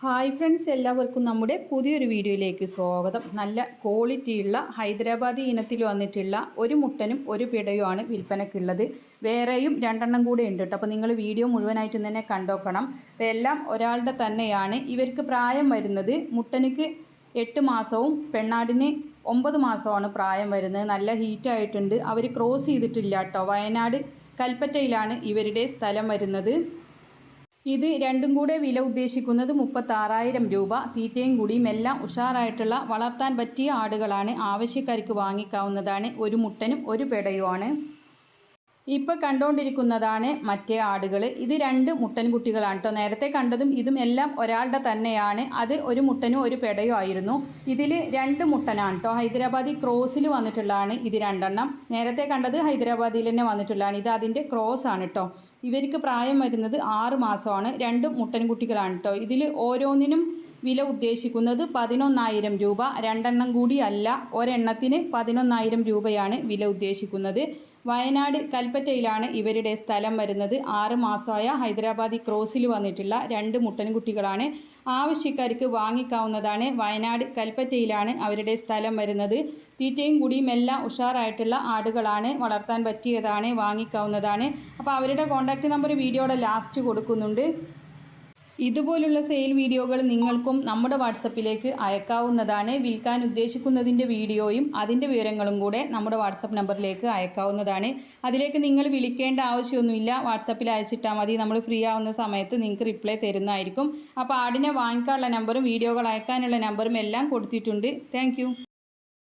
Hi friends, എല്ലാവർക്കും നമ്മുടെ പുതിയൊരു വീഡിയോയിലേക്ക് സ്വാഗതം. നല്ല ക്വാളിറ്റിയുള്ള ഹൈദരാബാദി ഇനത്തിൽ വന്നിട്ടുള്ള ഒരു മുട്ടനും ഒരു പിടയുമാണ് വിൽപ്പനയ്ക്കുള്ളത്. വേറെയും രണ്ടെണ്ണം കൂടെ ഉണ്ട് കേട്ടോ. അപ്പോൾ നിങ്ങൾ വീഡിയോ മുഴുവനായിട്ട് തന്നെ കണ്ടോക്കണം. അപ്പോൾ എല്ലാം ഒരാളുടെ തന്നെയാണ്. ഇവർക്ക് പ്രായം വരുന്നത് മുട്ടനിക്ക് 8 മാസവും പെണ്ണാടിന് 9 മാസമാണ് പ്രായം വരുന്നത്. നല്ല ഹീറ്റായിട്ടുണ്ട്. അവർ ക്രോസ് ചെയ്തിട്ടില്ല കേട്ടോ. വയനാട് കൽപ്പറ്റയിലാണ് ഇവരുടെ സ്ഥലം വരുന്നത്. ഇത് രണ്ടും കൂടെ വില ഉദ്ദേശിക്കുന്നത് 36,000 രൂപ. തീറ്റയും കൂടിയും എല്ലാം ഉഷാറായിട്ടുള്ള വളർത്താൻ പറ്റിയ ആടുകളാണ്. ആവശ്യക്കാർക്ക് വാങ്ങിക്കാവുന്നതാണ്. ഒരു മുട്ടനും ഒരു പെടയുമാണ്. ഇപ്പോൾ കണ്ടുകൊണ്ടിരിക്കുന്നതാണ് മറ്റേ ആടുകൾ. ഇത് 2 മുട്ടൻകുട്ടികളാണ് കേട്ടോ. നേരത്തെ കണ്ടതും ഇതും എല്ലാം ഒരാളുടെ തന്നെയാണ്. അത് ഒരു മുട്ടനും ഒരു പെടയും ആയിരുന്നു. ഇതിൽ 2 മുട്ടനാണ് കേട്ടോ. ഹൈദരാബാദി ക്രോസിൽ വന്നിട്ടുള്ളതാണ് ഇത് രണ്ടെണ്ണം. നേരത്തെ കണ്ടത് ഹൈദരാബാദിൽ തന്നെ വന്നിട്ടുള്ളതാണ്. ഇത് അതിൻ്റെ ക്രോസ് ആണ് കേട്ടോ. ഇവർക്ക് പ്രായം വരുന്നത് 6 മാസമാണ്. 2 മുട്ടൻകുട്ടികളാണ് കേട്ടോ. ഇതിൽ ഓരോന്നിനും വില ഉദ്ദേശിക്കുന്നത് 11,000 രൂപ. രണ്ടെണ്ണം കൂടി അല്ല, ഒരെണ്ണത്തിന് 11,000 രൂപയാണ് വില ഉദ്ദേശിക്കുന്നത്. വയനാട് കൽപ്പറ്റയിലാണ് ഇവരുടെ സ്ഥലം വരുന്നത്. 6 മാസമായ ഹൈദരാബാദി ക്രോസിൽ വന്നിട്ടുള്ള 2 മുട്ടൻകുട്ടികളാണ്. ആവശ്യക്കാർക്ക് വാങ്ങിക്കാവുന്നതാണ്. വയനാട് കൽപ്പറ്റയിലാണ് അവരുടെ സ്ഥലം വരുന്നത്. തീറ്റയും കൂടിയും എല്ലാം ഉഷാറായിട്ടുള്ള ആടുകളാണ്. വളർത്താൻ പറ്റിയതാണ്. വാങ്ങിക്കാവുന്നതാണ്. അപ്പോൾ അവരുടെ കോൺടാക്റ്റ് നമ്പർ വീഡിയോയുടെ ലാസ്റ്റ് കൊടുക്കുന്നുണ്ട്. ഇതുപോലുള്ള സെയിൽ വീഡിയോകൾ നിങ്ങൾക്കും നമ്മുടെ വാട്സപ്പിലേക്ക് അയക്കാവുന്നതാണ്. വിൽക്കാൻ ഉദ്ദേശിക്കുന്നതിൻ്റെ വീഡിയോയും അതിൻ്റെ വിവരങ്ങളും കൂടെ നമ്മുടെ വാട്സപ്പ് നമ്പറിലേക്ക് അയക്കാവുന്നതാണ്. അതിലേക്ക് നിങ്ങൾ വിളിക്കേണ്ട ആവശ്യമൊന്നുമില്ല. വാട്സപ്പിൽ അയച്ചിട്ടാൽ മതി. നമ്മൾ ഫ്രീ ആവുന്ന സമയത്ത് നിങ്ങൾക്ക് റിപ്ലൈ തരുന്നതായിരിക്കും. അപ്പോൾ ആടിനെ വാങ്ങിക്കാനുള്ള നമ്പറും വീഡിയോകൾ അയക്കാനുള്ള നമ്പറും എല്ലാം കൊടുത്തിട്ടുണ്ട്. താങ്ക്